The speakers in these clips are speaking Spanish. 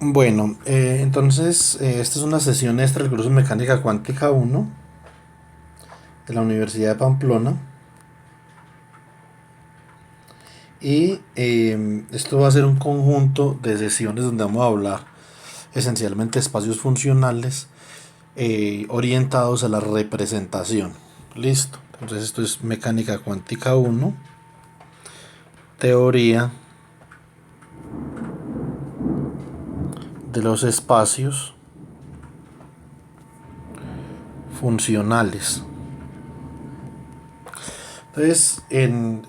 Bueno, entonces esta es una sesión extra del curso de Mecánica Cuántica 1 de la Universidad de Pamplona y esto va a ser un conjunto de sesiones donde vamos a hablar esencialmente de espacios funcionales orientados a la representación. Listo. Entonces esto es Mecánica Cuántica 1, teoría de los espacios funcionales. Entonces, en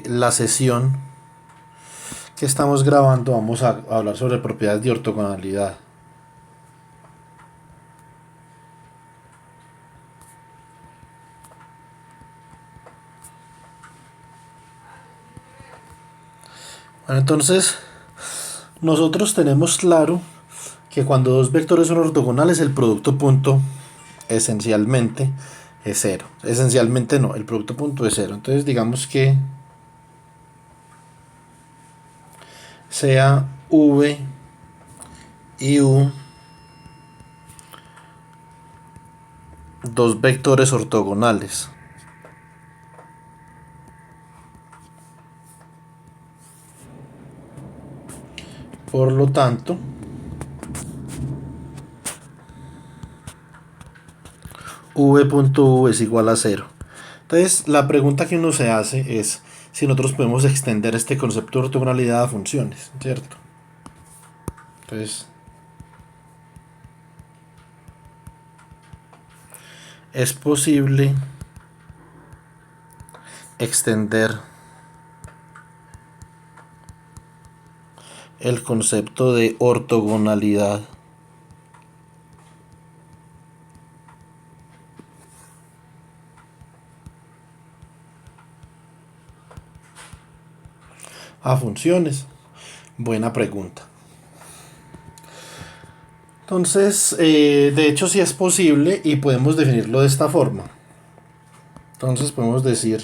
la sesión que estamos grabando vamos a hablar sobre propiedades de ortogonalidad. Bueno, entonces, nosotros tenemos claro que cuando dos vectores son ortogonales, el producto punto esencialmente es cero. Esencialmente no, el producto punto es cero. Entonces, digamos que sea V y U dos vectores ortogonales. Por lo tanto, v.u es igual a cero. Entonces, la pregunta que uno se hace es si nosotros podemos extender este concepto de ortogonalidad a funciones, ¿cierto? Entonces, es posible extender el concepto de ortogonalidad a funciones. Buena pregunta. Entonces, de hecho sí es posible y podemos definirlo de esta forma. Entonces podemos decir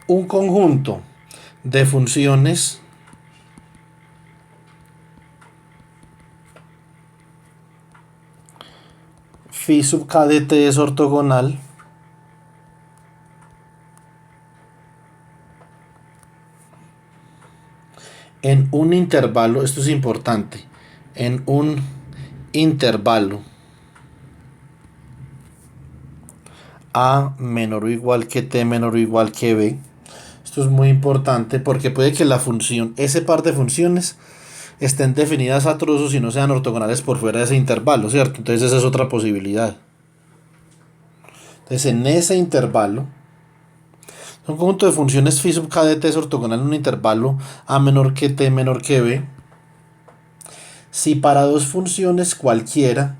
un conjunto de funciones phi sub k de t es ortogonal en un intervalo, esto es importante, en un intervalo a menor o igual que t menor o igual que b. Esto es muy importante porque puede que la función, ese par de funciones estén definidas a trozos y no sean ortogonales por fuera de ese intervalo, ¿cierto? Entonces esa es otra posibilidad. Entonces en ese intervalo, un conjunto de funciones phi sub k de t es ortogonal en un intervalo a menor que t menor que b. Si para dos funciones cualquiera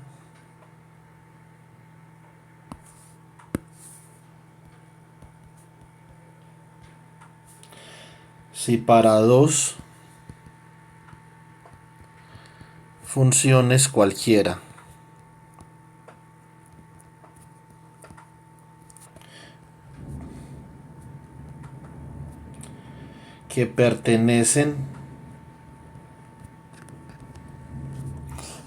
si para dos funciones cualquiera que pertenecen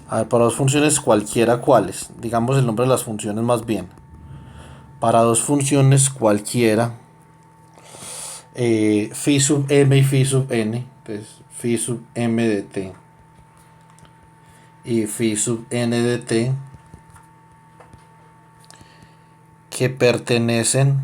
a ver, para dos funciones cualquiera cuáles, digamos el nombre de las funciones más bien, para dos funciones cualquiera phi sub m y phi sub n, entonces phi sub m de t y phi sub n de t que pertenecen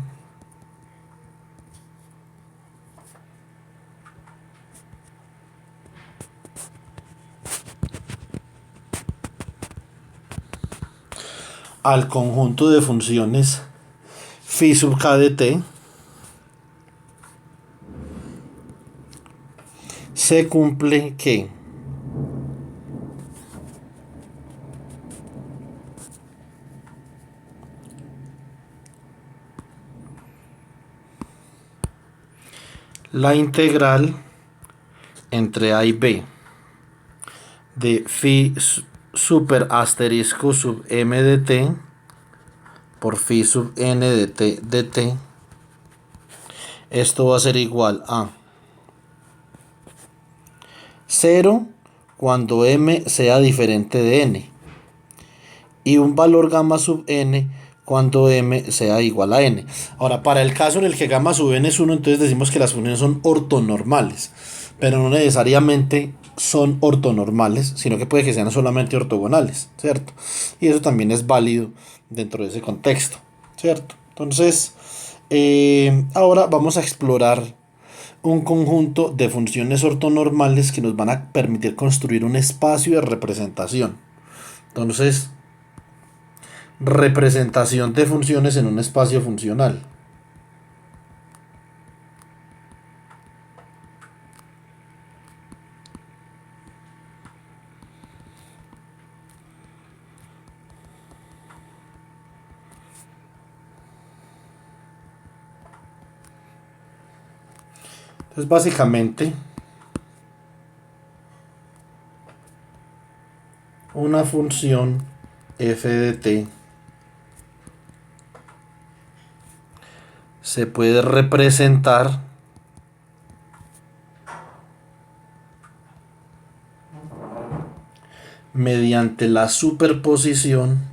al conjunto de funciones phi sub k de t se cumple que la integral entre a y b de phi super asterisco sub m de t por phi sub n de t, esto va a ser igual a 0 cuando m sea diferente de n, y un valor gamma sub n cuando m sea igual a n. Ahora, para el caso en el que gamma sub n es 1, entonces decimos que las funciones son ortonormales, pero no necesariamente son ortonormales, sino que puede que sean solamente ortogonales, ¿cierto? Y eso también es válido dentro de ese contexto, ¿cierto? Entonces, ahora vamos a explorar un conjunto de funciones ortonormales que nos van a permitir construir un espacio de representación. Entonces, representación de funciones en un espacio funcional. Entonces, básicamente, una función f de t se puede representar mediante la superposición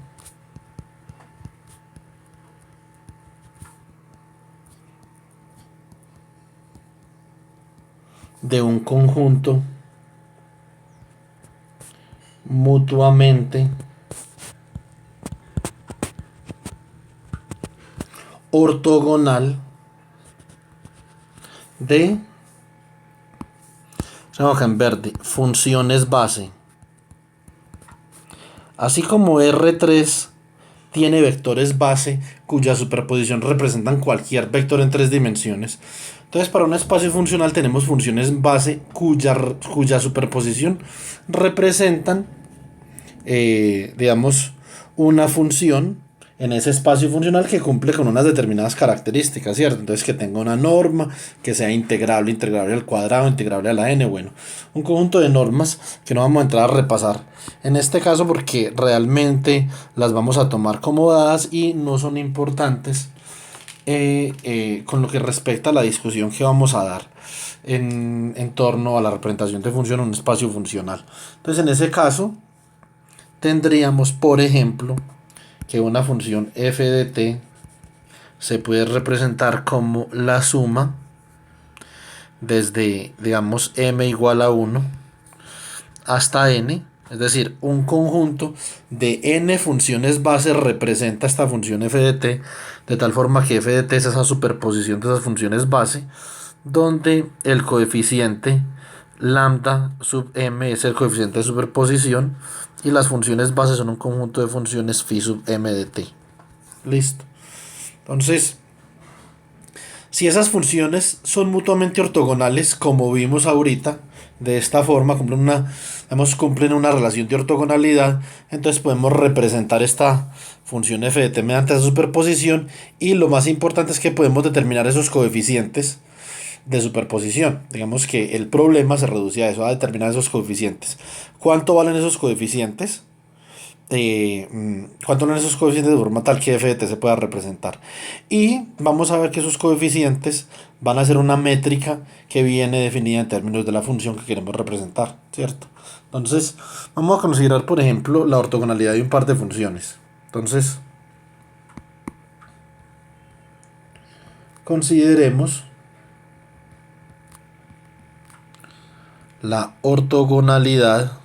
de un conjunto mutuamente ortogonal de, acá en verde, funciones base. Así como R3 tiene vectores base cuya superposición representan cualquier vector en tres dimensiones. Entonces, para un espacio funcional tenemos funciones base cuya superposición representan, digamos, una función en ese espacio funcional que cumple con unas determinadas características, ¿cierto? Entonces, que tenga una norma, que sea integrable, integrable al cuadrado, integrable a la n, bueno, un conjunto de normas que no vamos a entrar a repasar en este caso porque realmente las vamos a tomar como dadas y no son importantes con lo que respecta a la discusión que vamos a dar en torno a la representación de función en un espacio funcional. Entonces, en ese caso, tendríamos, por ejemplo, que una función f de t se puede representar como la suma desde, digamos, m igual a 1 hasta n, es decir, un conjunto de n funciones base representa esta función f de t, de tal forma que f de t es esa superposición de esas funciones base, donde el coeficiente lambda sub m es el coeficiente de superposición y las funciones base son un conjunto de funciones phi sub m de t. Listo. Entonces, si esas funciones son mutuamente ortogonales, como vimos ahorita, de esta forma, cumplen una relación de ortogonalidad, entonces podemos representar esta función f de t mediante esa superposición, y lo más importante es que podemos determinar esos coeficientes de superposición. Digamos que el problema se reduce a eso, a determinar esos coeficientes. ¿Cuánto valen esos coeficientes? Cuánto valen esos coeficientes de forma tal que f de t se pueda representar, y vamos a ver que esos coeficientes van a ser una métrica que viene definida en términos de la función que queremos representar, ¿cierto? Entonces vamos a considerar, por ejemplo, la ortogonalidad de un par de funciones. Entonces consideremos la ortogonalidad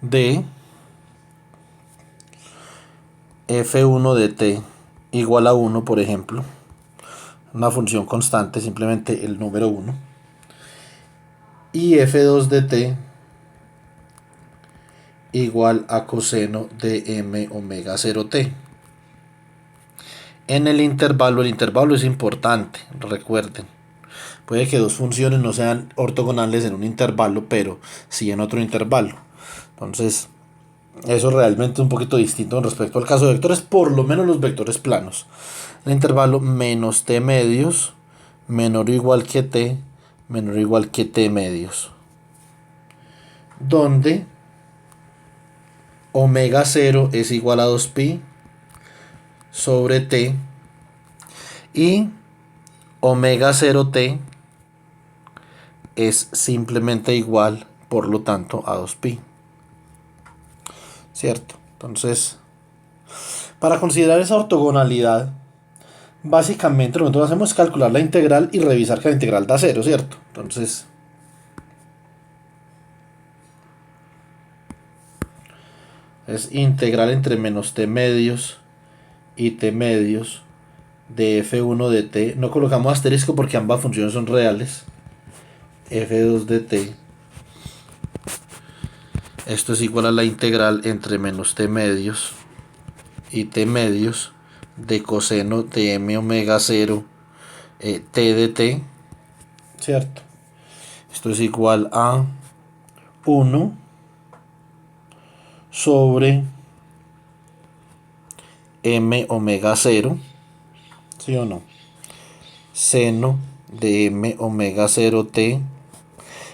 de f1 de t igual a 1, por ejemplo, una función constante, simplemente el número 1, y f2 de t igual a coseno de m omega 0t. En el intervalo es importante, recuerden. Puede que dos funciones no sean ortogonales en un intervalo, pero sí en otro intervalo. Entonces, eso realmente es un poquito distinto con respecto al caso de vectores, por lo menos los vectores planos. El intervalo menos t medios menor o igual que t menor o igual que t medios, donde omega 0 es igual a 2pi sobre t Y omega 0t es simplemente igual, por lo tanto, a 2pi. ¿Cierto? Entonces, para considerar esa ortogonalidad, básicamente lo que nosotros hacemos es calcular la integral y revisar que la integral da 0, ¿cierto? Entonces, es integral entre menos t medios y t medios de f1 de t. No colocamos asterisco porque ambas funciones son reales. f2 de t. Esto es igual a la integral entre menos t medios y t medios de coseno de m omega 0 t de t, ¿cierto? Esto es igual a 1 sobre m omega 0, ¿sí o no? Seno de m omega 0 t.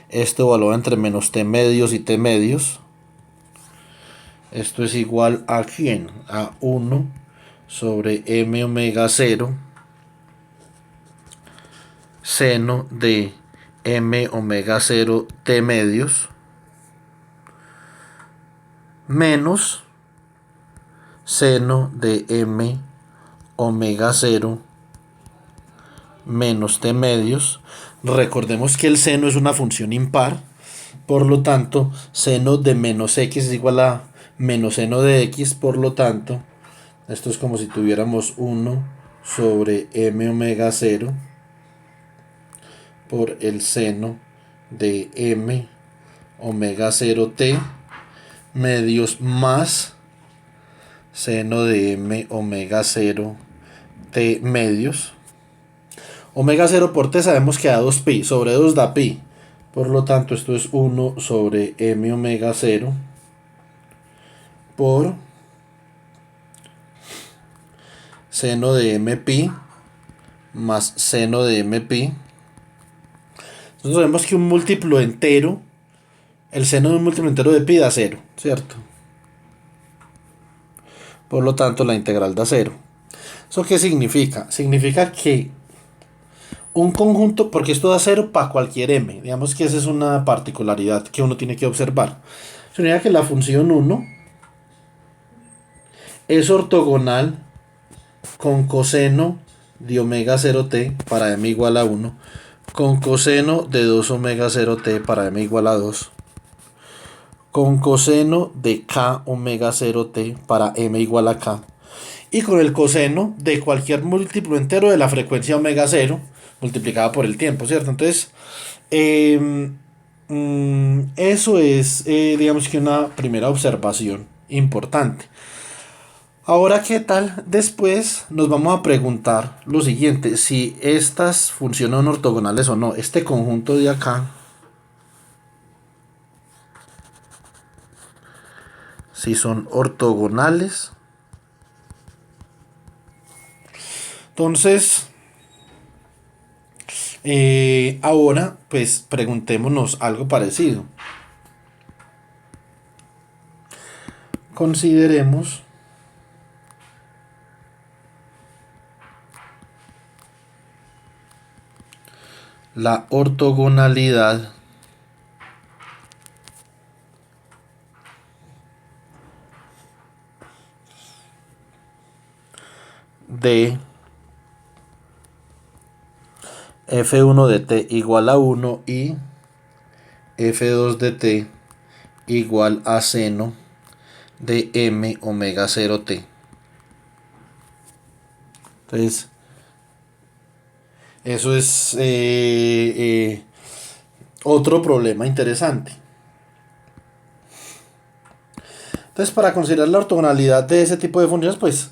Esto evalúa entre menos t medios y t medios. Esto es igual a ¿quién? A 1 sobre m omega 0 seno de m omega 0 t medios menos seno de m omega 0 menos t medios. Recordemos que el seno es una función impar, por lo tanto seno de menos x es igual a menos seno de x, por lo tanto esto es como si tuviéramos 1 sobre m omega 0 por el seno de m omega 0 t medios más seno de m omega 0 t medios. Omega 0 por t sabemos que da 2pi, sobre 2 da pi. Por lo tanto, esto es 1 sobre m omega 0 por seno de m pi más seno de m pi. Entonces sabemos que un múltiplo entero, el seno de un múltiplo entero de pi da 0, ¿cierto? Por lo tanto, la integral da 0. ¿Eso qué significa? Significa que un conjunto, porque esto da 0 para cualquier m, digamos que esa es una particularidad que uno tiene que observar. Significa que la función 1 es ortogonal con coseno de omega 0t para m igual a 1, con coseno de 2 omega 0t para m igual a 2, con coseno de k omega 0t para m igual a k, y con el coseno de cualquier múltiplo entero de la frecuencia omega 0 multiplicada por el tiempo, ¿cierto? Entonces, eso es, digamos que una primera observación importante. Ahora, ¿qué tal? Después nos vamos a preguntar lo siguiente, si estas funciones son ortogonales o no. Este conjunto de acá, si son ortogonales. Entonces, ahora pues preguntémonos algo parecido. Consideremos la ortogonalidad de f1 de t igual a 1 y f2 de t igual a seno de m omega 0t. Entonces, eso es otro problema interesante. Entonces, para considerar la ortogonalidad de ese tipo de funciones, pues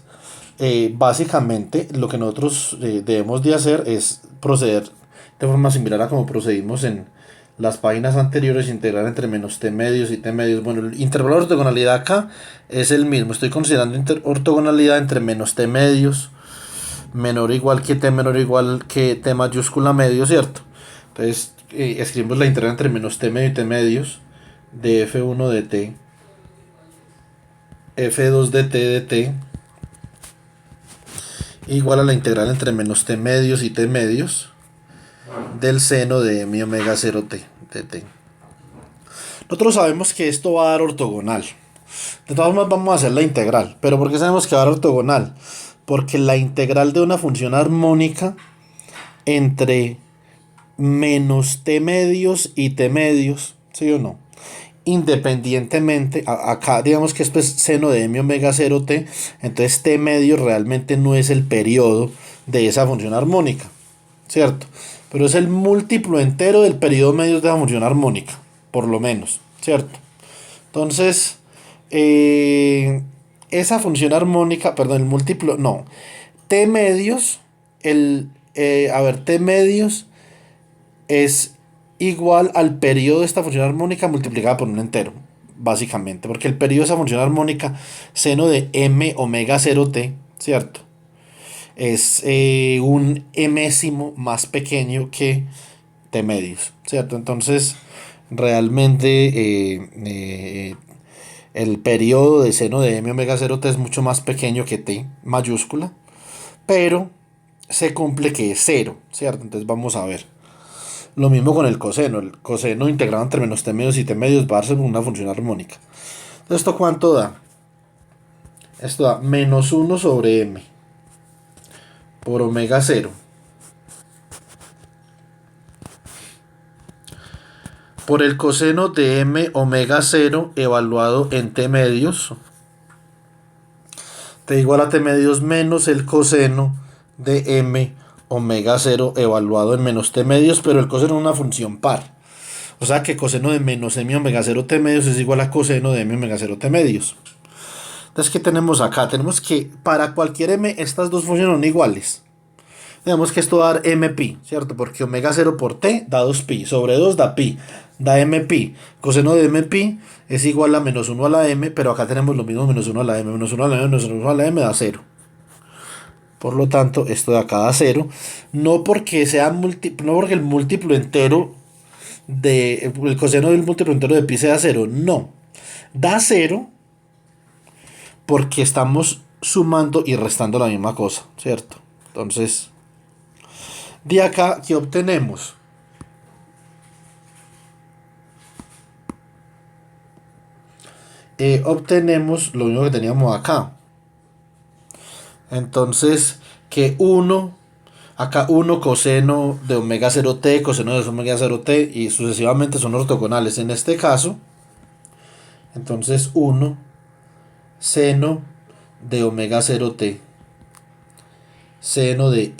básicamente lo que nosotros debemos de hacer es proceder de forma similar a como procedimos en las páginas anteriores, integrar entre menos t medios y t medios. Bueno, el intervalo de ortogonalidad acá es el mismo. Estoy considerando ortogonalidad entre menos t medios menor o igual que t menor o igual que t mayúscula medio, ¿cierto? Entonces escribimos la integral entre menos t medio y t medios de f1 de t, f2 de t igual a la integral entre menos t medios y t medios del seno de m omega 0t de t. Nosotros sabemos que esto va a dar ortogonal. De todas formas vamos a hacer la integral. ¿Pero por qué sabemos que va a dar ortogonal? Porque la integral de una función armónica entre menos t medios y t medios, ¿sí o no? Independientemente, acá digamos que esto es seno de m omega 0t, entonces t medios realmente no es el periodo de esa función armónica, ¿cierto? Pero es el múltiplo entero del periodo medio de esa función armónica, por lo menos, ¿cierto? Entonces, esa función armónica, perdón, el múltiplo, no, t medios, t medios es igual al periodo de esta función armónica multiplicada por un entero, básicamente, porque el periodo de esa función armónica, seno de m omega 0t, ¿cierto? Es un mésimo más pequeño que t medios, ¿cierto? Entonces, realmente el periodo de seno de m omega 0t es mucho más pequeño que t mayúscula, pero se cumple que es cero, ¿cierto? Entonces vamos a ver. Lo mismo con el coseno. El coseno integrado entre menos t medios y t medios va a darse una función armónica. Entonces, ¿esto cuánto da? Esto da menos 1 sobre m por omega 0 por el coseno de m omega 0 evaluado en t medios, t igual a t medios menos el coseno de m omega 0 evaluado en menos t medios, pero el coseno es una función par. O sea que coseno de menos m omega 0 t medios es igual a coseno de m omega 0 t medios. Entonces, ¿qué tenemos acá? Tenemos que para cualquier m estas dos funciones son iguales. Tenemos que esto va a dar mpi, ¿cierto? Porque omega 0 por t da 2pi, sobre 2 da pi, da mpi. Coseno de mpi es igual a menos 1 a la m, pero acá tenemos lo mismo, menos 1 a la m, menos 1 a la m, menos 1 a la m da 0. Por lo tanto, esto de acá da 0, no porque no porque el múltiplo entero el coseno del múltiplo entero de pi sea 0, no. Da 0 porque estamos sumando y restando la misma cosa, ¿cierto? Entonces, de acá, ¿qué obtenemos? Obtenemos lo mismo que teníamos acá. Entonces, que 1, acá 1 coseno de omega 0t, coseno de omega 0t, y sucesivamente son ortogonales en este caso. Entonces, 1 seno de omega 0t, seno de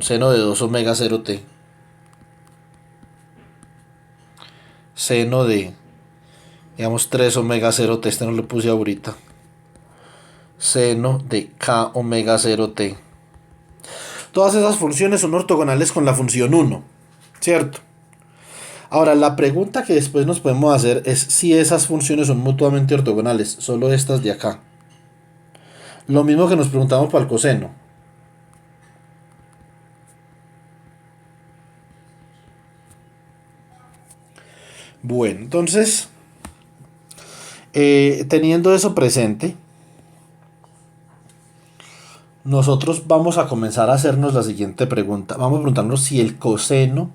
seno de 2 omega 0t, seno de, digamos, 3 omega 0t, este no lo puse ahorita, seno de k omega 0t. Todas esas funciones son ortogonales con la función 1, ¿cierto? Ahora, la pregunta que después nos podemos hacer es si esas funciones son mutuamente ortogonales, solo estas de acá. Lo mismo que nos preguntamos para el coseno. Bueno, entonces, teniendo eso presente, nosotros vamos a comenzar a hacernos la siguiente pregunta. Vamos a preguntarnos si el coseno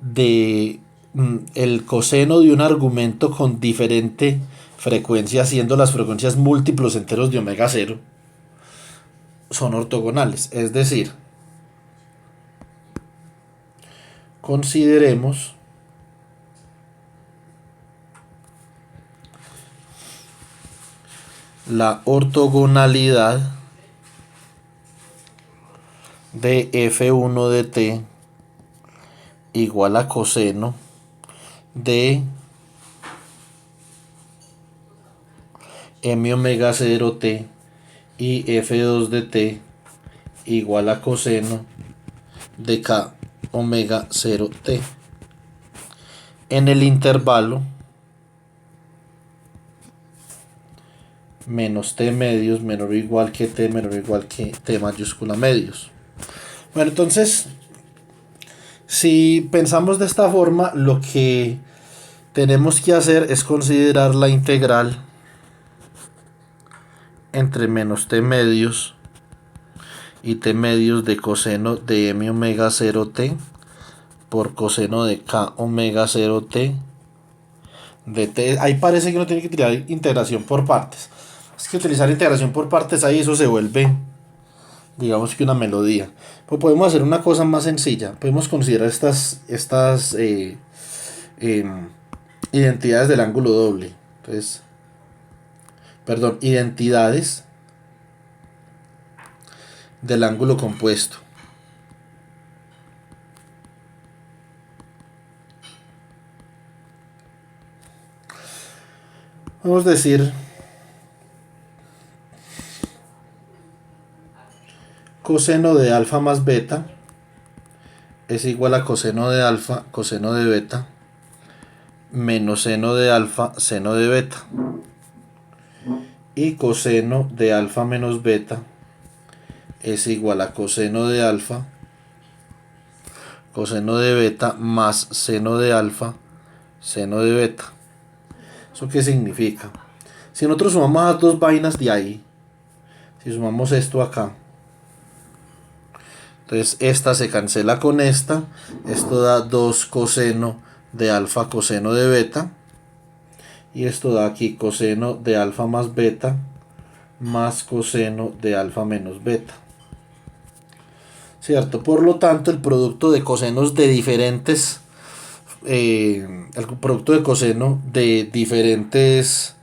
de un argumento con diferente frecuencia, siendo las frecuencias múltiplos enteros de omega 0, son ortogonales. Es decir, consideremos la ortogonalidad de f1 de t igual a coseno de m omega 0t y f2 de t igual a coseno de k omega 0t en el intervalo menos t medios menor o igual que t menor o igual que t mayúscula medios. Bueno, entonces, si pensamos de esta forma, lo que tenemos que hacer es considerar la integral entre menos t medios y t medios de coseno de m omega 0t por coseno de k omega 0t de t. Ahí parece que uno tiene que tirar integración por partes. Es que utilizar integración por partes ahí eso se vuelve, digamos que una melodía. Pues podemos hacer una cosa más sencilla. Podemos considerar estas identidades del ángulo doble. Entonces, perdón, identidades del ángulo compuesto. Vamos a decir coseno de alfa más beta es igual a coseno de alfa, coseno de beta, menos seno de alfa, seno de beta. Y coseno de alfa menos beta es igual a coseno de alfa, coseno de beta más seno de alfa, seno de beta. ¿Eso qué significa? Si nosotros sumamos las dos vainas de ahí, si sumamos esto acá, entonces esta se cancela con esta, esto da 2 coseno de alfa coseno de beta, y esto da aquí coseno de alfa más beta más coseno de alfa menos beta. ¿Cierto? Por lo tanto, el producto de cosenos de diferentes el producto de coseno de diferentes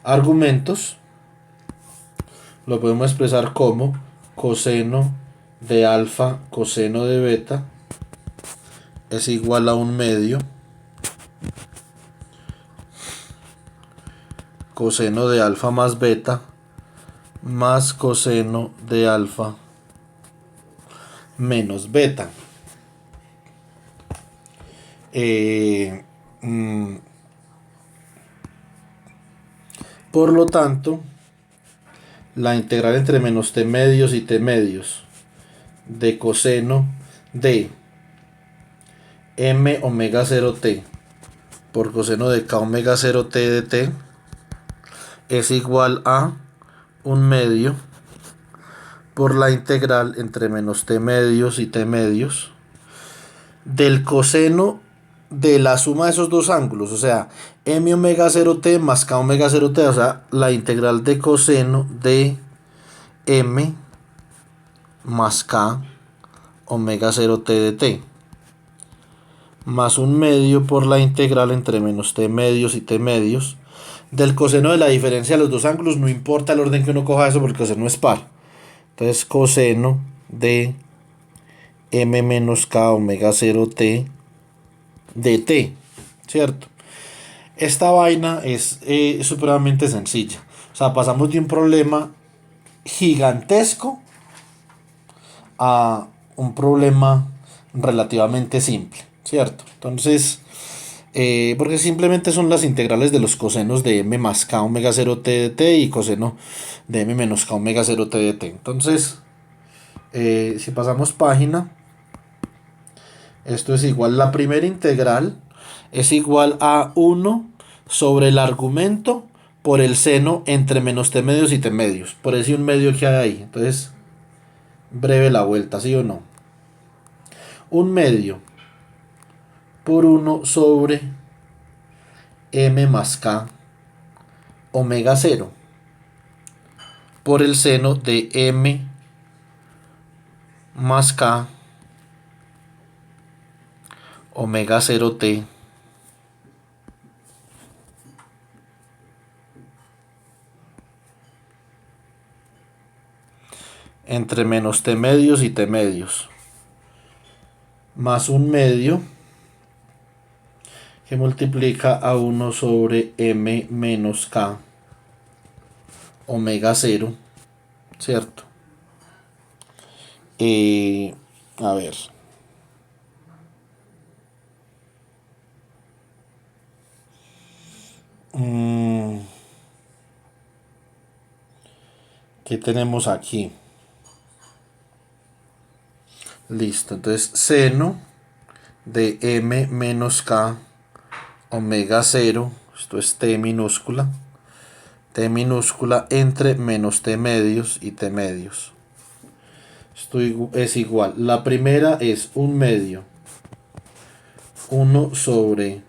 argumentos lo podemos expresar como coseno de alfa coseno de beta es igual a 1/2 coseno de alfa más beta más coseno de alfa menos beta. Por lo tanto, la integral entre menos t medios y t medios de coseno de m omega 0t por coseno de k omega 0t de t es igual a 1/2 por la integral entre menos t medios y t medios del coseno de la suma de esos dos ángulos, o sea, m omega 0t más k omega 0t, o sea, la integral de coseno de m más k omega 0t de t, más 1/2 por la integral entre menos t medios y t medios del coseno de la diferencia de los dos ángulos, no importa el orden que uno coja eso porque el coseno es par. Entonces coseno de m menos k omega 0t de t, ¿cierto? Esta vaina es supremamente sencilla. O sea, pasamos de un problema gigantesco a un problema relativamente simple, ¿cierto? Entonces, porque simplemente son las integrales de los cosenos de m más k omega 0t de t y coseno de m menos k omega 0t de t. Entonces, si pasamos página, esto es igual, la primera integral es igual a 1 sobre el argumento por el seno entre menos t medios y t medios, por ese 1/2 que hay ahí. Entonces, breve la vuelta, ¿sí o no? 1/2 por 1 sobre m más k omega 0 por el seno de m más k omega 0t entre menos t medios y t medios más 1/2 que multiplica a 1 sobre m menos k omega 0, ¿cierto? A ver. ¿Qué tenemos aquí? Listo, entonces seno de m menos k omega 0, esto es t minúscula, T minúscula entre menos T medios y T medios. Esto es igual. La primera es 1/2. 1 sobre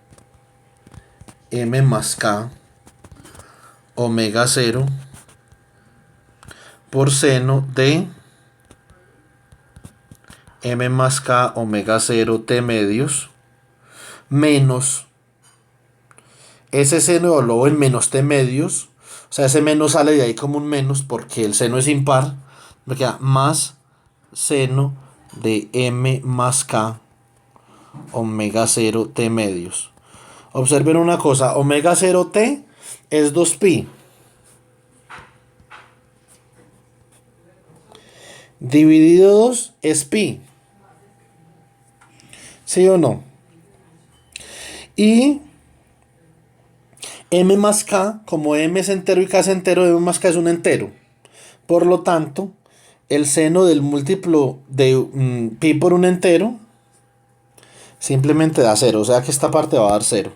M más K omega 0 por seno de M más K omega 0 T medios menos ese seno evaluado en menos T medios. O sea, ese menos sale de ahí como un menos porque el seno es impar. Me queda más seno de M más K omega 0 T medios. Observen una cosa, omega 0 T es 2pi. Dividido 2 es pi. ¿Sí o no? Y M más K, como M es entero y K es entero, M más K es un entero. Por lo tanto, el seno del múltiplo de pi por un entero simplemente da 0. O sea que esta parte va a dar 0.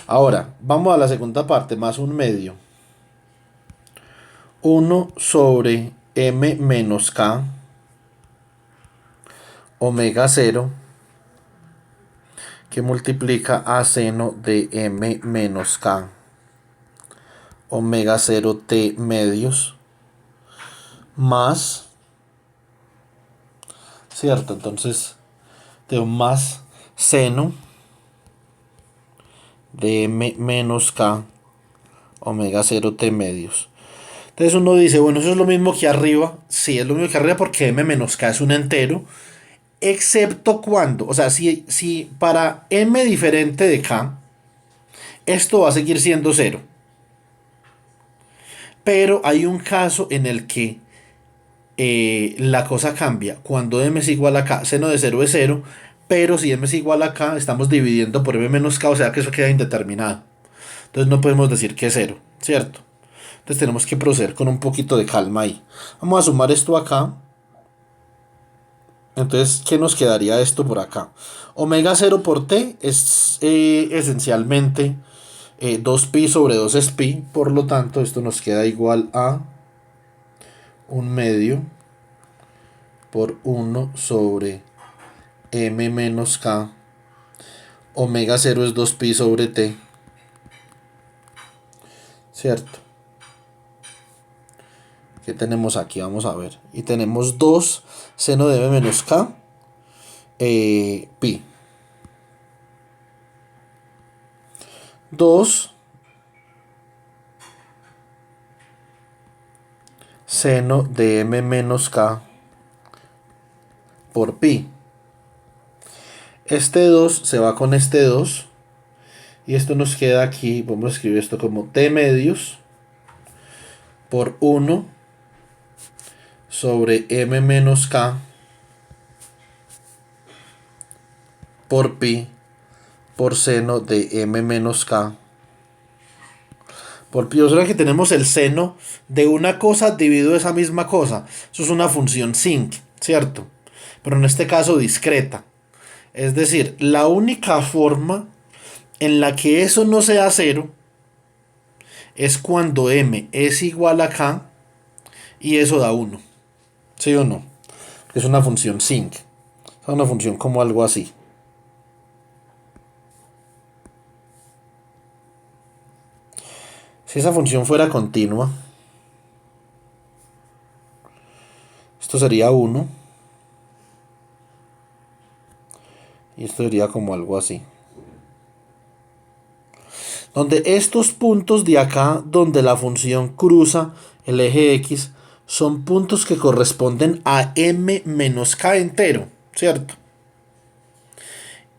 Ahora, vamos a la segunda parte, más 1/2. 1 sobre M menos K omega 0 que multiplica a seno de M menos K omega 0 T medios más, ¿cierto? Entonces tengo más seno de M menos K omega 0 T medios. Entonces uno dice, bueno, eso es lo mismo que arriba. Sí, es lo mismo que arriba porque M menos K es un entero. Excepto cuando, o sea, si para M diferente de K, esto va a seguir siendo 0. Pero hay un caso en el que la cosa cambia. Cuando M es igual a K, seno de 0 es 0. Pero si M es igual a K, estamos dividiendo por M menos K, o sea que eso queda indeterminado. Entonces no podemos decir que es 0, ¿cierto? Entonces tenemos que proceder con un poquito de calma ahí. Vamos a sumar esto acá. Entonces, ¿qué nos quedaría esto por acá? Omega 0 por T es esencialmente 2pi sobre 2 es pi. Por lo tanto, esto nos queda igual a 1/2 por 1 sobre M menos K. Omega 0 es 2pi sobre T. ¿Cierto? ¿Qué tenemos aquí? Vamos a ver. Y tenemos 2 seno de M menos K pi. 2 seno de M menos K por pi. Este 2 se va con este 2. Y esto nos queda aquí. Vamos a escribir esto como T medios por 1 sobre M menos K por pi por seno de M menos K por pi. O sea que tenemos el seno de una cosa dividido esa misma cosa. Eso es una función sinc, ¿cierto? Pero en este caso discreta. Es decir, la única forma en la que eso no sea 0 es cuando M es igual a K y eso da 1. ¿Sí o no? Es una función sinc. Es una función como algo así. Si esa función fuera continua, esto sería 1. Y esto sería como algo así. Donde estos puntos de acá, donde la función cruza el eje X, son puntos que corresponden a M menos K entero, ¿cierto?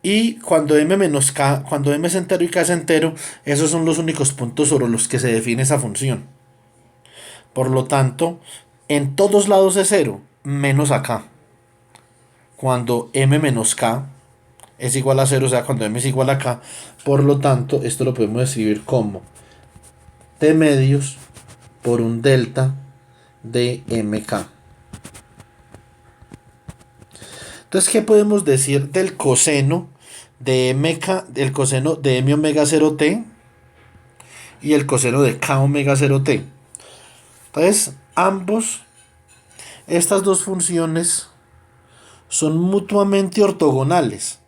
Y cuando M menos K, cuando M es entero y K es entero, esos son los únicos puntos sobre los que se define esa función. Por lo tanto, en todos lados es 0, menos acá. Cuando M menos K es igual a 0, o sea, cuando M es igual a K. Por lo tanto, esto lo podemos escribir como T medios por un delta de MK. Entonces, ¿qué podemos decir del coseno de mk, el coseno de m omega 0t y el coseno de k omega 0t. Entonces, estas dos funciones son mutuamente ortogonales,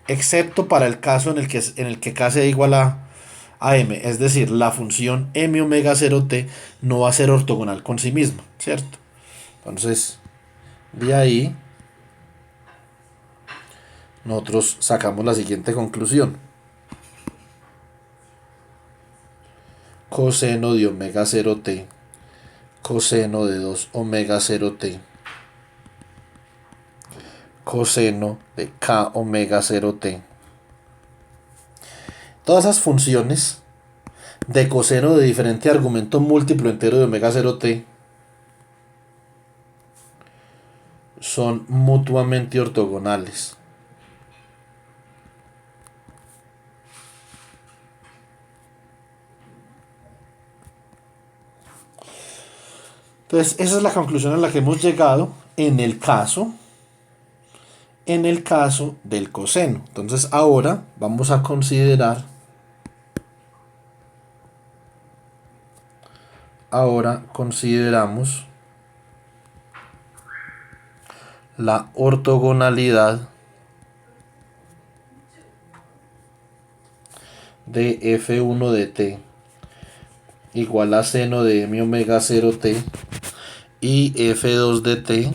excepto para el caso en el que k sea igual a m, es decir, la función m omega 0t no va a ser ortogonal con sí misma, ¿cierto? Entonces, de ahí nosotros sacamos la siguiente conclusión. Coseno de omega 0t, coseno de 2 omega 0t, coseno de k omega 0t. Todas esas funciones de coseno de diferente argumento múltiplo entero de omega 0t son mutuamente ortogonales. Entonces, esa es la conclusión a la que hemos llegado en el caso del coseno. Entonces, ahora vamos a considerar consideramos la ortogonalidad de f1 de t igual a seno de m omega 0t y f2 de t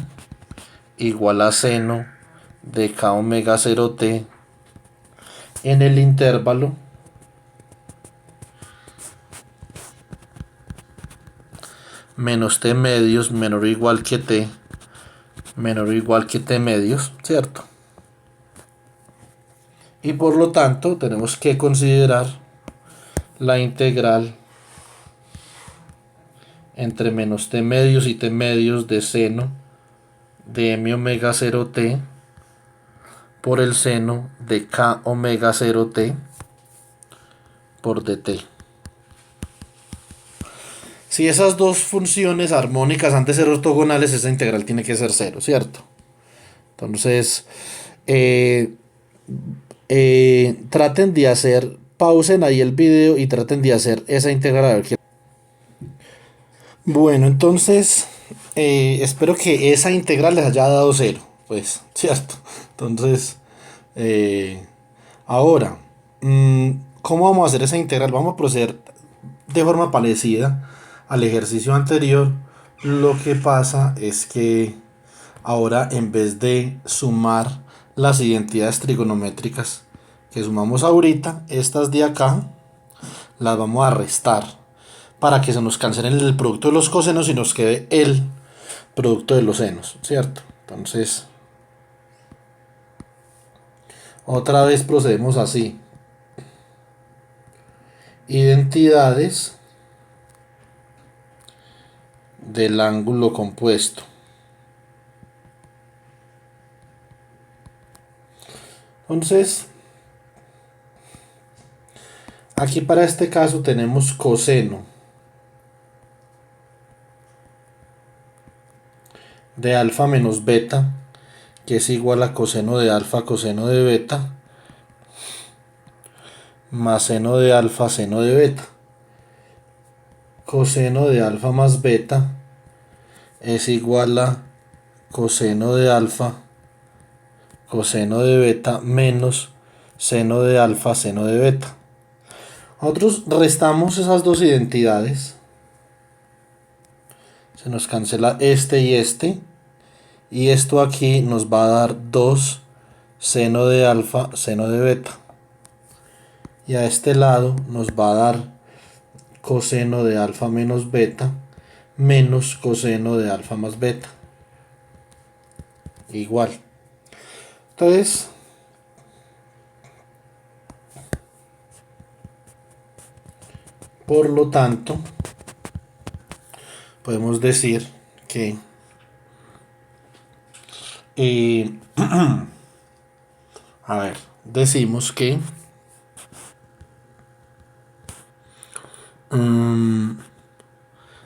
igual a seno de k omega 0t en el intervalo menos t medios menor o igual que t menor o igual que t medios, ¿cierto? Y por lo tanto tenemos que considerar la integral entre menos t medios y t medios de seno de m omega 0t por el seno de k omega 0t por dt. Si esas dos funciones armónicas han de ser ortogonales, esa integral tiene que ser cero, ¿cierto? Entonces, traten de pausen ahí el video y traten de hacer esa integral a ver qué. Bueno, entonces, espero que esa integral les haya dado cero, pues, ¿cierto? Entonces, ahora, ¿cómo vamos a hacer esa integral? Vamos a proceder de forma parecida al ejercicio anterior. Lo que pasa es que ahora, en vez de sumar las identidades trigonométricas que sumamos ahorita, estas de acá las vamos a restar para que se nos cancelen el producto de los cosenos y nos quede el producto de los senos, ¿cierto? Entonces, otra vez procedemos así. Identidades del ángulo compuesto. Entonces, aquí para este caso tenemos coseno de alfa menos beta, que es igual a coseno de alfa coseno de beta, más seno de alfa seno de beta. Coseno de alfa más beta es igual a coseno de alfa coseno de beta menos seno de alfa seno de beta. Nosotros restamos esas dos identidades, se nos cancela este y esto aquí nos va a dar 2 seno de alfa seno de beta, y a este lado nos va a dar coseno de alfa menos beta menos coseno de alfa más beta igual. Entonces, por lo tanto, podemos decir que a ver, decimos que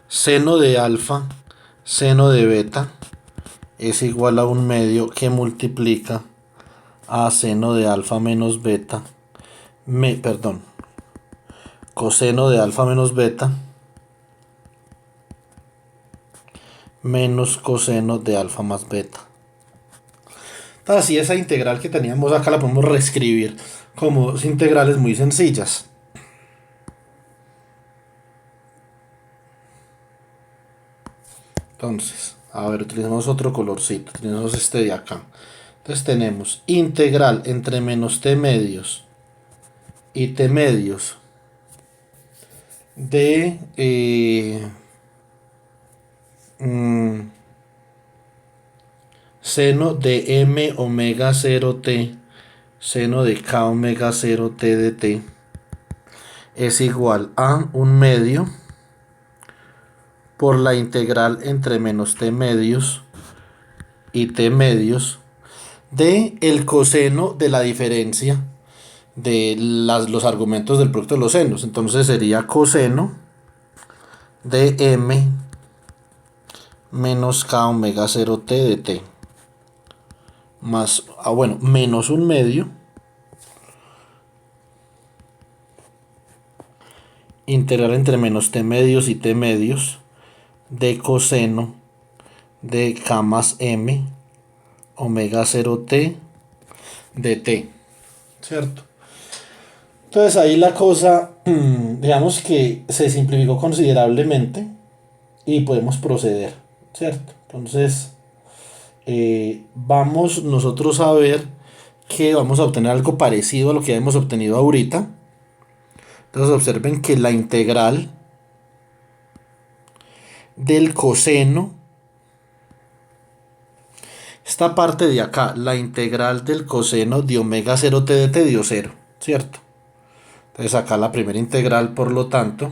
seno de alfa seno de beta es igual a un medio que multiplica a seno de alfa menos beta, coseno de alfa menos beta menos coseno de alfa más beta. Así esa integral que teníamos acá la podemos reescribir como integrales muy sencillas. Entonces, a ver, utilizamos otro colorcito, utilizamos este de acá. Entonces tenemos integral entre menos t medios y t medios de seno de m omega 0t, seno de k omega 0t de t, es igual a un medio por la integral entre menos t medios y t medios de el coseno de la diferencia de los argumentos del producto de los senos. Entonces sería coseno de m menos k omega 0t de t más, menos un medio integral entre menos t medios y t medios de coseno de k más m omega 0t de t, ¿cierto? Entonces ahí la cosa, digamos que se simplificó considerablemente y podemos proceder, ¿cierto? Entonces vamos nosotros a ver que vamos a obtener algo parecido a lo que ya hemos obtenido ahorita. Entonces observen que la integral del coseno, esta parte de acá, la integral del coseno de omega 0t de t dio 0, ¿cierto? Entonces acá la primera integral, por lo tanto,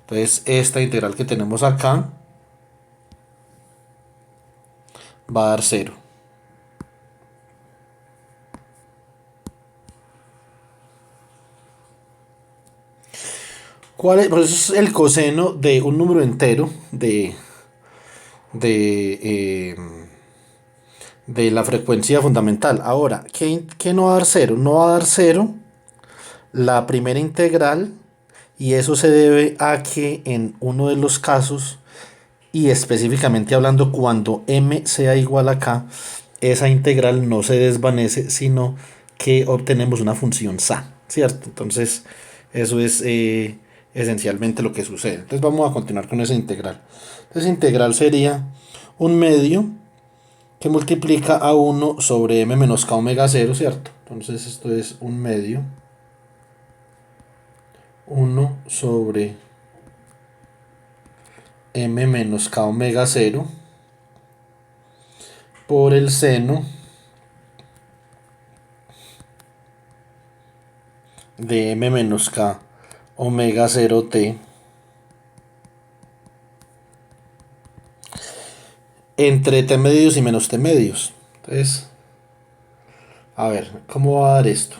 entonces esta integral que tenemos acá va a dar 0. Pues eso es el coseno de un número entero de la frecuencia fundamental. Ahora, ¿qué no va a dar 0? No va a dar 0 la primera integral, y eso se debe a que en uno de los casos, y específicamente hablando cuando m sea igual a k, esa integral no se desvanece, sino que obtenemos una función sa, ¿cierto? Entonces eso es esencialmente lo que sucede. Entonces vamos a continuar con esa integral. Entonces integral sería un medio que multiplica a 1 sobre m menos k omega 0, ¿cierto? Entonces esto es un medio 1 sobre m menos k omega 0 por el seno de m menos k omega 0t entre t medios y menos t medios. Entonces, a ver, ¿cómo va a dar esto?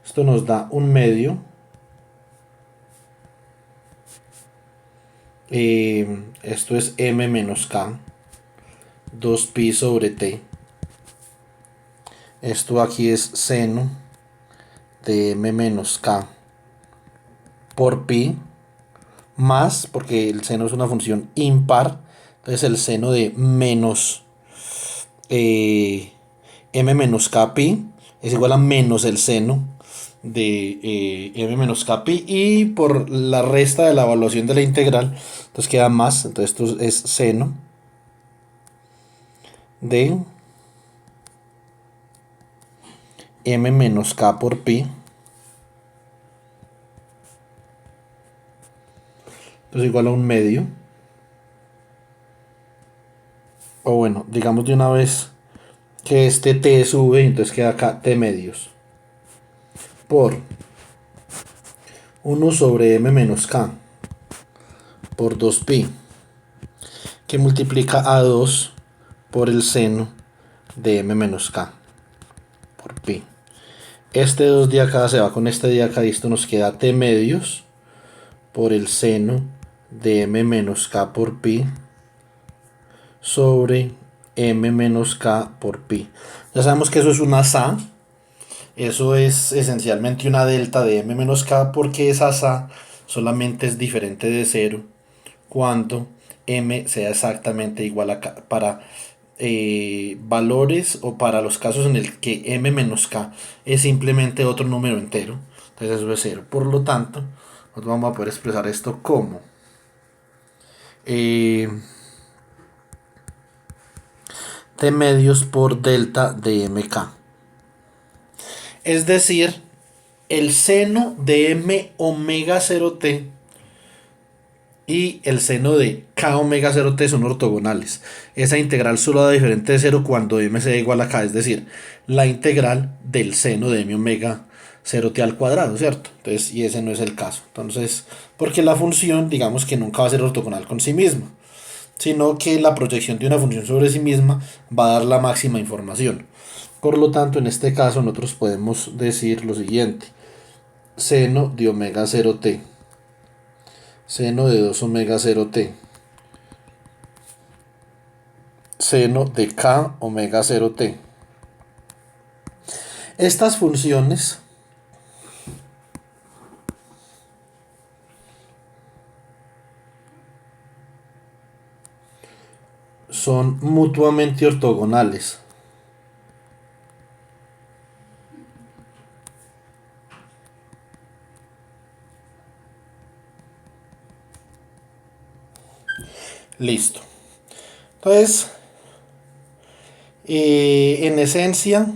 Esto nos da un medio esto es m menos k 2pi sobre t. Esto aquí es seno de m menos k por pi, más, porque el seno es una función impar, entonces el seno de menos m menos k pi es igual a menos el seno de m menos k pi, y por la resta de la evaluación de la integral, entonces queda más, entonces esto es seno de m menos k por pi. Entonces igual a un medio. O bueno, digamos de una vez que este t sube, entonces queda acá t medios. Por 1 sobre m menos k por 2pi. Que multiplica a 2 por el seno de m menos k por pi. Este 2 de acá se va con este de acá y esto nos queda t medios por el seno de m menos k por pi sobre m menos k por pi. Ya sabemos que eso es una SA. Eso es esencialmente una delta de m menos k porque esa SA solamente es diferente de cero cuando m sea exactamente igual a k. Para valores o para los casos en el que m menos k es simplemente otro número entero, entonces eso es cero. Por lo tanto, nosotros vamos a poder expresar esto como eh, t medios por delta de mk. Es decir, el seno de m omega 0t y el seno de k omega 0t son ortogonales. Esa integral solo da diferente de 0 cuando m sea igual a k, es decir, la integral del seno de m omega 0t al cuadrado, ¿cierto? Entonces, y ese no es el caso. Entonces, porque la función, digamos que nunca va a ser ortogonal con sí misma, sino que la proyección de una función sobre sí misma va a dar la máxima información. Por lo tanto, en este caso, nosotros podemos decir lo siguiente: seno de omega 0t, seno de 2 omega 0t, seno de k omega 0t. Estas funciones son mutuamente ortogonales. Listo. Entonces, en esencia,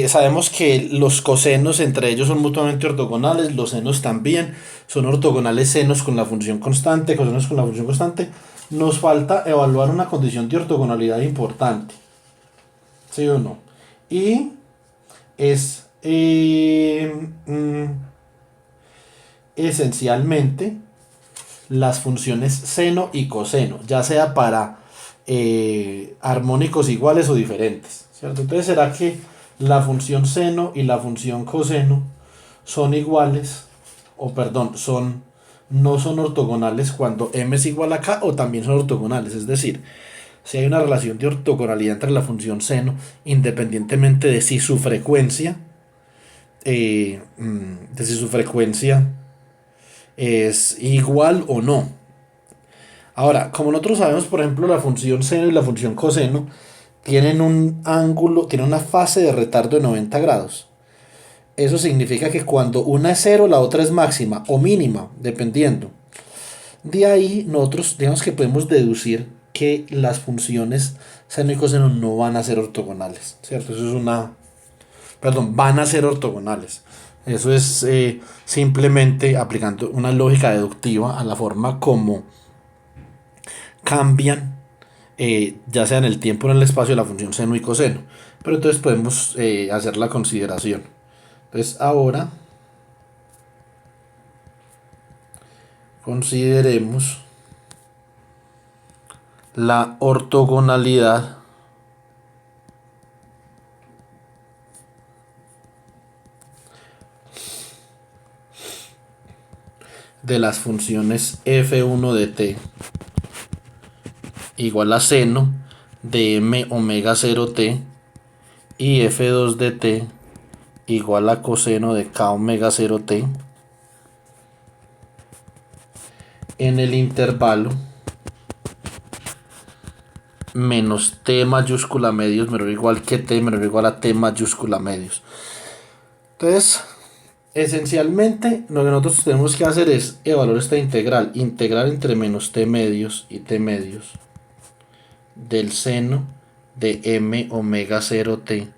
sabemos que los cosenos entre ellos son mutuamente ortogonales, los senos también son ortogonales, senos con la función constante, cosenos con la función constante. Nos falta evaluar una condición de ortogonalidad importante, ¿sí o no? Y es esencialmente las funciones seno y coseno, ya sea para armónicos iguales o diferentes, ¿cierto? Entonces, ¿será que la función seno y la función coseno son iguales, o perdón, no son ortogonales cuando m es igual a k, o también son ortogonales? Es decir, si hay una relación de ortogonalidad entre la función seno, independientemente de si su frecuencia es igual o no. Ahora, como nosotros sabemos, por ejemplo, la función seno y la función coseno tienen un ángulo, tienen una fase de retardo de 90 grados. Eso significa que cuando una es cero, la otra es máxima o mínima, dependiendo. De ahí nosotros digamos que podemos deducir que las funciones seno y coseno no van a ser ortogonales, ¿cierto? Eso es una... Perdón, van a ser ortogonales. Eso es simplemente aplicando una lógica deductiva a la forma como cambian, ya sea en el tiempo o en el espacio, la función seno y coseno. Pero entonces podemos hacer la consideración. Entonces ahora consideremos la ortogonalidad de las funciones f1 de t igual a seno de m omega 0t y f2 de t igual a coseno de k omega 0t en el intervalo menos t mayúscula medios menor o igual que t menor o igual a t mayúscula medios. Entonces, esencialmente lo que nosotros tenemos que hacer es evaluar esta integral entre menos t medios y t medios del seno de m omega 0t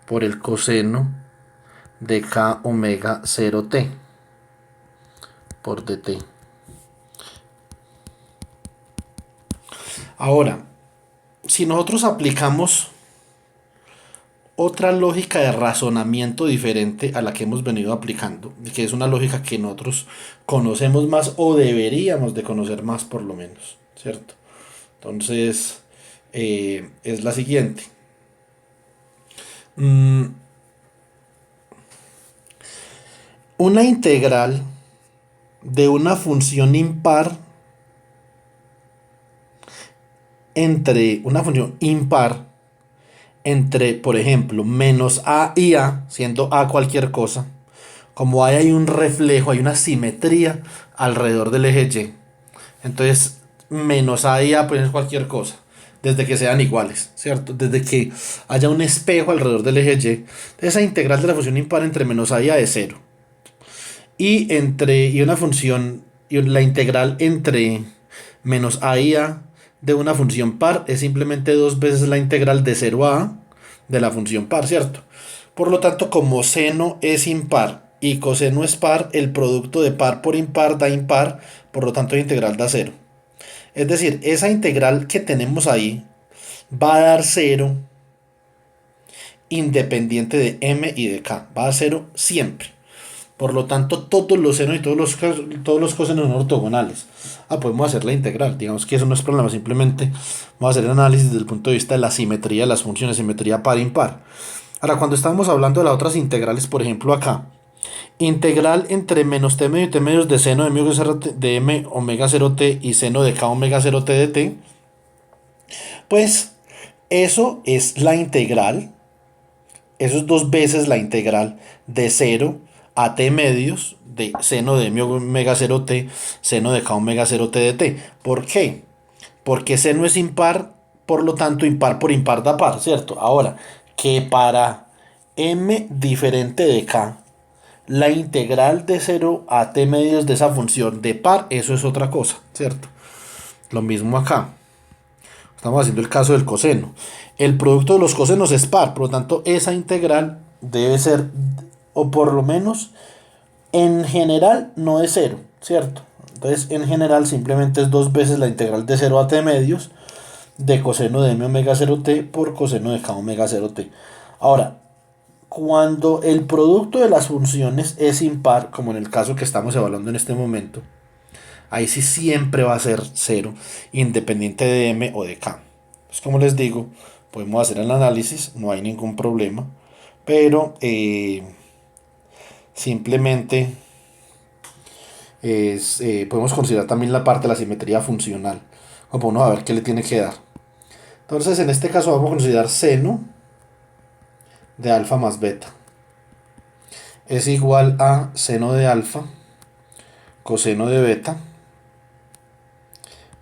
por el coseno de k omega 0t por dt. Ahora, si nosotros aplicamos otra lógica de razonamiento diferente a la que hemos venido aplicando, que es una lógica que nosotros conocemos más o deberíamos de conocer más por lo menos, ¿cierto? Entonces, es la siguiente. Una integral de una función impar entre una función impar entre, por ejemplo, menos a y a, siendo a cualquier cosa, como hay un reflejo, hay una simetría alrededor del eje Y. Entonces, menos a y a pues es cualquier cosa, desde que sean iguales, ¿cierto? Desde que haya un espejo alrededor del eje Y. Esa integral de la función impar entre menos a y a es cero. Y una función, y la integral entre menos a y a de una función par es simplemente dos veces la integral de 0 a de la función par, ¿cierto? Por lo tanto, como seno es impar y coseno es par, el producto de par por impar da impar, por lo tanto la integral da cero. Es decir, esa integral que tenemos ahí va a dar cero independiente de m y de k, va a dar cero siempre. Por lo tanto, todos los senos y todos los cosenos son ortogonales. Podemos hacer la integral. Digamos que eso no es problema. Simplemente vamos a hacer el análisis desde el punto de vista de la simetría de las funciones, simetría par-impar. Ahora, cuando estábamos hablando de las otras integrales, por ejemplo acá, integral entre menos t medio y t medios de seno de m omega 0t y seno de k omega 0t de t, pues eso es la integral. Eso es dos veces la integral de 0 a t medios de seno de m omega 0t, seno de k omega 0t de t. ¿Por qué? Porque seno es impar, por lo tanto impar por impar da par, ¿cierto? Ahora, que para m diferente de k, la integral de 0 a t medios de esa función de par, eso es otra cosa, ¿cierto? Lo mismo acá. Estamos haciendo el caso del coseno. El producto de los cosenos es par, por lo tanto esa integral debe ser, o por lo menos en general no es cero, ¿cierto? Entonces en general simplemente es dos veces la integral de 0 a t medios de coseno de m omega 0t por coseno de k omega 0t. Ahora, cuando el producto de las funciones es impar, como en el caso que estamos evaluando en este momento, ahí sí siempre va a ser cero, independiente de m o de k. Pues como les digo, podemos hacer el análisis, no hay ningún problema, pero simplemente podemos considerar también la parte de la simetría funcional. Vamos a ver qué le tiene que dar. Entonces, en este caso vamos a considerar seno de alfa más beta. Es igual a seno de alfa coseno de beta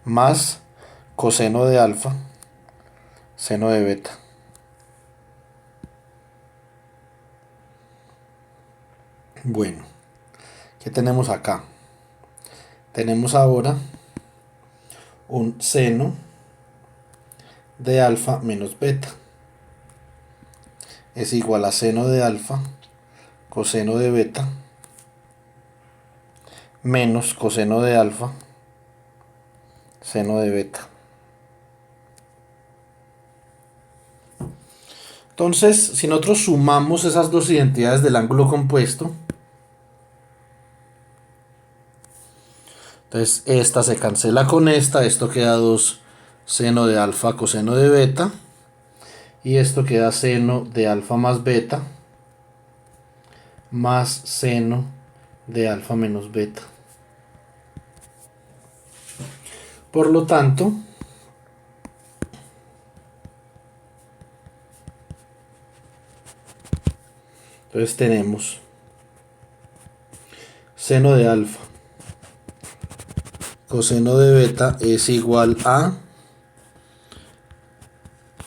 más coseno de alfa seno de beta. Bueno, ¿qué tenemos acá? Tenemos ahora un seno de alfa menos beta. Es igual a seno de alfa coseno de beta menos coseno de alfa seno de beta. Entonces, si nosotros sumamos esas dos identidades del ángulo compuesto, entonces esta se cancela con esta, esto queda 2 seno de alfa coseno de beta, y esto queda seno de alfa más beta más seno de alfa menos beta. Por lo tanto, entonces tenemos seno de alfa coseno de beta es igual a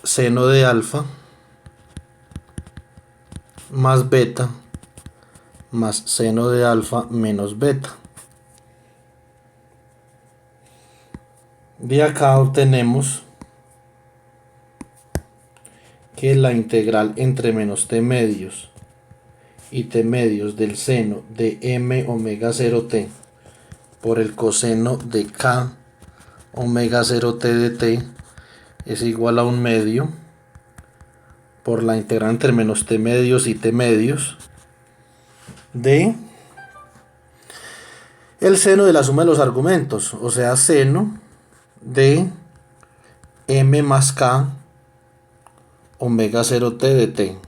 seno de alfa más beta más seno de alfa menos beta. De acá obtenemos que la integral entre menos t medios y t medios del seno de m omega 0t por el coseno de k omega 0t de t es igual a un medio por la integral entre menos t medios y t medios de el seno de la suma de los argumentos, o sea, seno de m más k omega 0t de t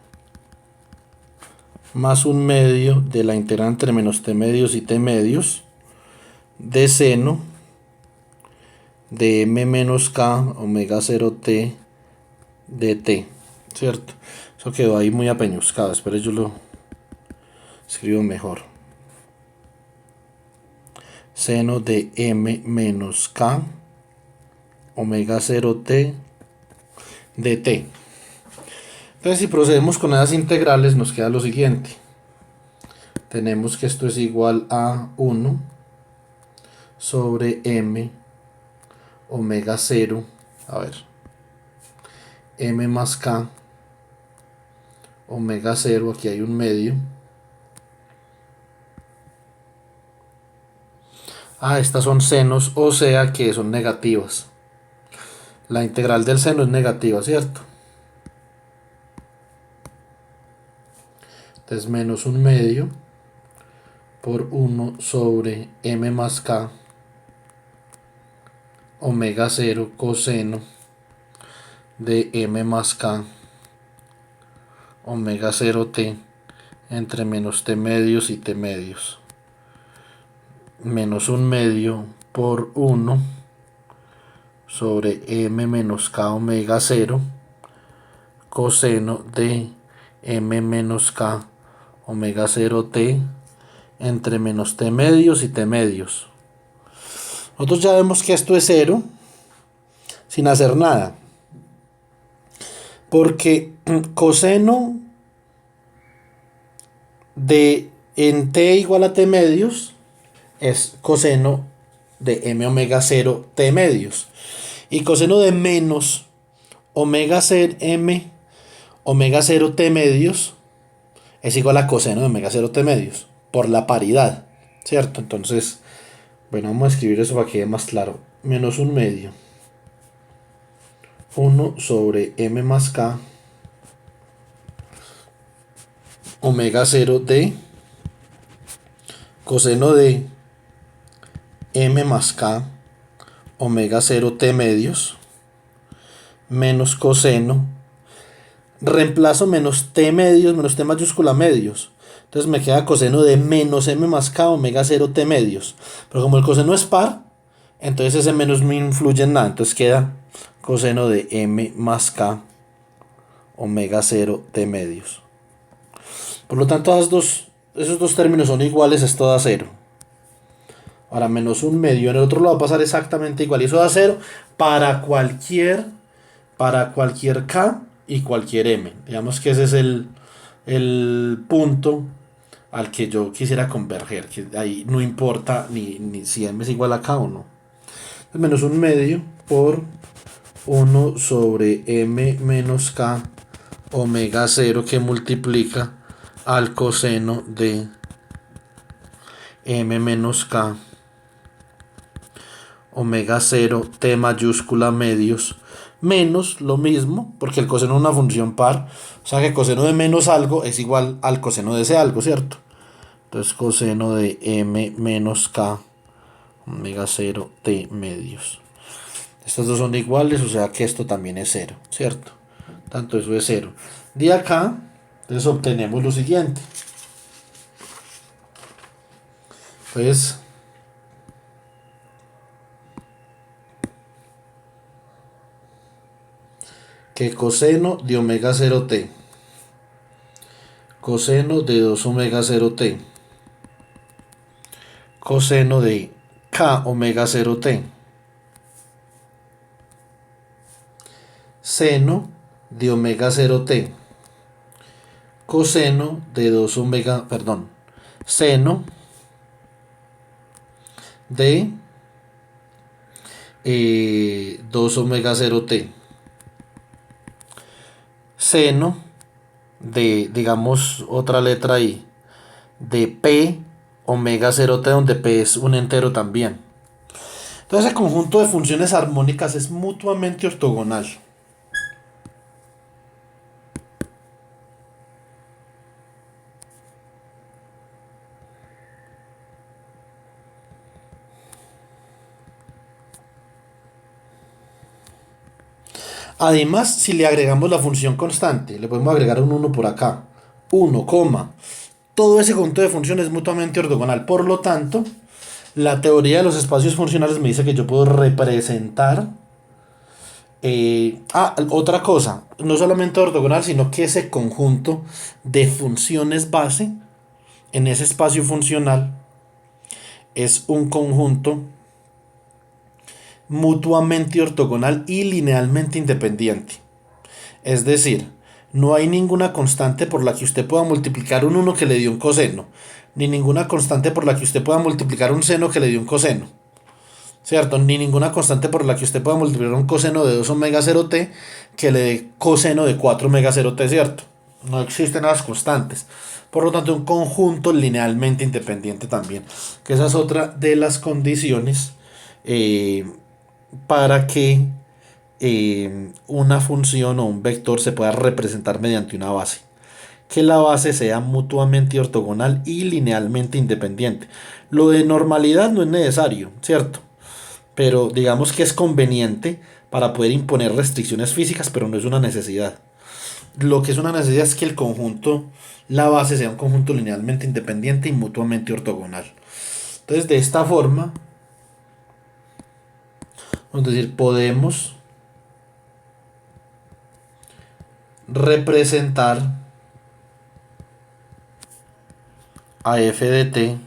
más un medio de la integral entre menos t medios y t medios de seno de m menos k omega 0t de t, ¿cierto? Eso quedó ahí muy apeñuscado, espero yo lo escribo mejor. Seno de m menos k omega 0t de t. Entonces, si procedemos con esas integrales, nos queda lo siguiente. Tenemos que esto es igual a 1 sobre m omega 0, a ver, m más k omega 0, aquí hay un medio. Estas son senos, o sea que son negativas. La integral del seno es negativa, ¿cierto? Entonces menos un medio por 1 sobre m más k omega 0 coseno de m más k omega 0t entre menos t medios y t medios. Menos un medio por 1 sobre m menos k omega 0 coseno de m menos k omega 0t entre menos t medios y t medios. Nosotros ya vemos que esto es 0 sin hacer nada, porque coseno de en t igual a t medios es coseno de m omega 0 t medios, y coseno de menos omega 0 m omega 0 t medios es igual a coseno de omega 0 t medios por la paridad, ¿cierto? Entonces, bueno, vamos a escribir eso para que quede más claro. Menos un medio 1 sobre m más k omega 0 de coseno de m más k omega 0 t medios menos coseno, reemplazo menos t medios, menos t mayúscula medios, entonces me queda coseno de menos m más k omega 0 t medios, pero como el coseno es par, entonces ese menos no influye en nada, entonces queda coseno de m más k omega 0 t medios. Por lo tanto, esos dos términos son iguales, esto da 0. Ahora menos un medio en el otro lo va a pasar exactamente igual, y eso da 0 para cualquier k y cualquier m. Digamos que ese es el punto al que yo quisiera converger, que ahí no importa ni si m es igual a k o no. Entonces, menos un medio por 1 sobre m menos k omega 0 que multiplica al coseno de m menos k omega 0 t mayúscula medios menos lo mismo, porque el coseno es una función par, o sea que coseno de menos algo es igual al coseno de ese algo, ¿cierto? Entonces coseno de m menos k omega 0 t medios. Estos dos son iguales, o sea que esto también es 0, ¿cierto? Tanto eso es 0. De acá, entonces obtenemos lo siguiente. Pues que coseno de omega 0t, coseno de 2 omega 0t, coseno de k omega 0t, seno de omega 0t, coseno de 2 omega, perdón, seno de 2 omega 0t, seno de, digamos, otra letra ahí, de p omega 0t, donde p es un entero también. Entonces el conjunto de funciones armónicas es mutuamente ortogonal. Además, si le agregamos la función constante, le podemos agregar un 1 por acá, 1, todo ese conjunto de funciones es mutuamente ortogonal. Por lo tanto, La teoría de los espacios funcionales me dice que yo puedo representar. Otra cosa, no solamente ortogonal, sino que ese conjunto de funciones base en ese espacio funcional es un conjunto mutuamente ortogonal y linealmente independiente. Es decir, no hay ninguna constante por la que usted pueda multiplicar un 1 que le dio un coseno, ni ninguna constante por la que usted pueda multiplicar un seno que le dio un coseno, ¿cierto? Ni ninguna constante por la que usted pueda multiplicar un coseno de 2 omega 0t que le dé coseno de 4 omega 0t, ¿cierto? No existen las constantes. Por lo tanto, un conjunto linealmente independiente también. Que esa es otra de las condiciones eh, para que una función o un vector se pueda representar mediante una base. Que la base sea mutuamente ortogonal y linealmente independiente. Lo de normalidad no es necesario, ¿cierto? Pero digamos que es conveniente para poder imponer restricciones físicas, pero no es una necesidad. Lo que es una necesidad es que el conjunto, la base sea un conjunto linealmente independiente y mutuamente ortogonal. Entonces, de esta forma, vamos a decir, podemos representar a f de t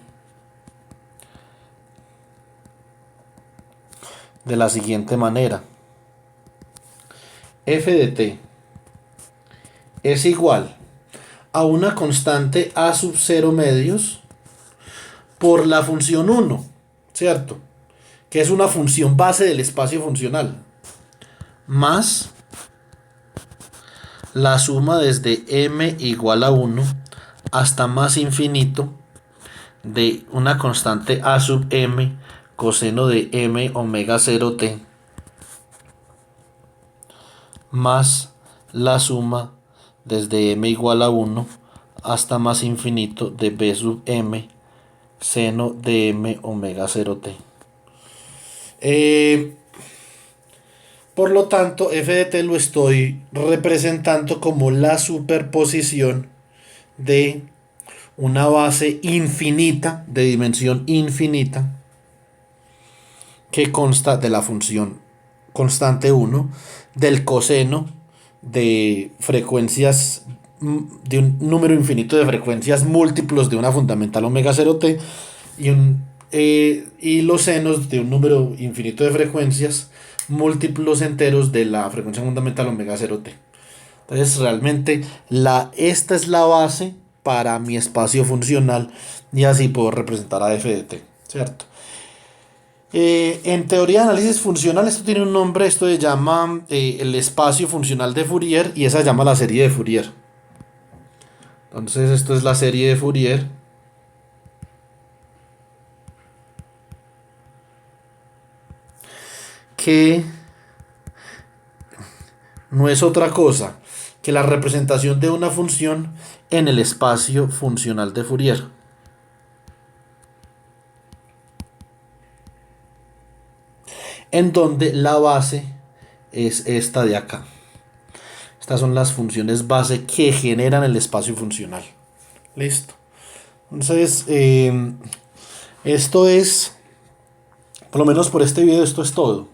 de la siguiente manera. F de t es igual a una constante a sub 0 medios por la función 1, ¿cierto? Que es una función base del espacio funcional, más la suma desde m igual a 1 hasta más infinito de una constante a sub m coseno de m omega 0t más la suma desde m igual a 1 hasta más infinito de b sub m seno de m omega 0t. Por lo tanto, f de t lo estoy representando como la superposición de una base infinita, de dimensión infinita, que consta de la función constante 1, del coseno de frecuencias, de un número infinito de frecuencias múltiplos de una fundamental omega 0t y los senos de un número infinito de frecuencias múltiplos enteros de la frecuencia fundamental omega 0t. Entonces realmente esta es la base para mi espacio funcional y así puedo representar a f de t, ¿cierto? En teoría de análisis funcional esto tiene un nombre, esto se llama el espacio funcional de Fourier y esa se llama la serie de Fourier. Entonces esto es la serie de Fourier. Que no es otra cosa que la representación de una función en el espacio funcional de Fourier. En donde la base es esta de acá. Estas son las funciones base que generan el espacio funcional. Listo. Entonces, esto es, por lo menos por este video, esto es todo.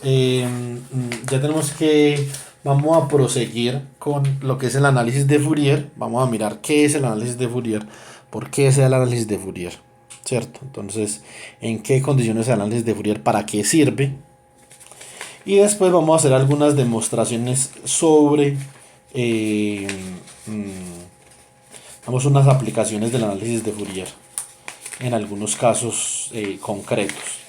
Ya tenemos que, vamos a proseguir con lo que es el análisis de Fourier. Vamos a mirar qué es el análisis de Fourier, por qué es el análisis de Fourier, ¿cierto? Entonces, en qué condiciones el análisis de Fourier, para qué sirve. Y después vamos a hacer algunas demostraciones sobre, vamos, unas aplicaciones del análisis de Fourier en algunos casos concretos.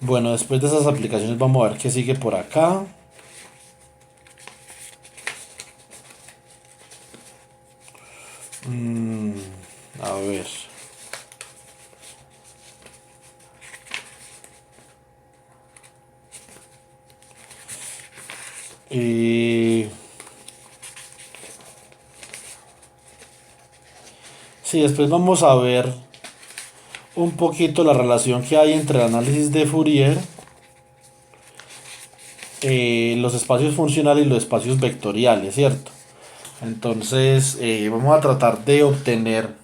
Bueno, después de esas aplicaciones vamos a ver qué sigue por acá. A ver. Sí, después vamos a ver un poquito la relación que hay entre el análisis de Fourier, los espacios funcionales y los espacios vectoriales, ¿cierto? Entonces vamos a tratar de obtener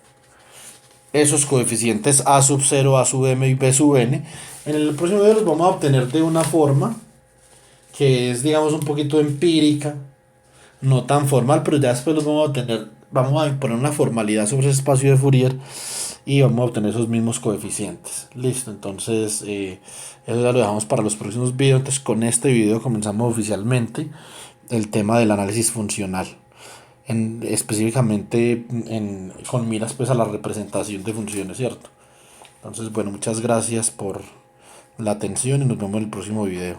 esos coeficientes a sub 0, a sub m y b sub n. En el próximo video los vamos a obtener de una forma que es, digamos, un poquito empírica, no tan formal, pero ya después los vamos a obtener, vamos a imponer una formalidad sobre ese espacio de Fourier y vamos a obtener esos mismos coeficientes. Listo, entonces eso ya lo dejamos para los próximos videos. Entonces con este video comenzamos oficialmente el tema del análisis funcional. Específicamente con miras pues a la representación de funciones, ¿cierto? Entonces, bueno, muchas gracias por la atención y nos vemos en el próximo video.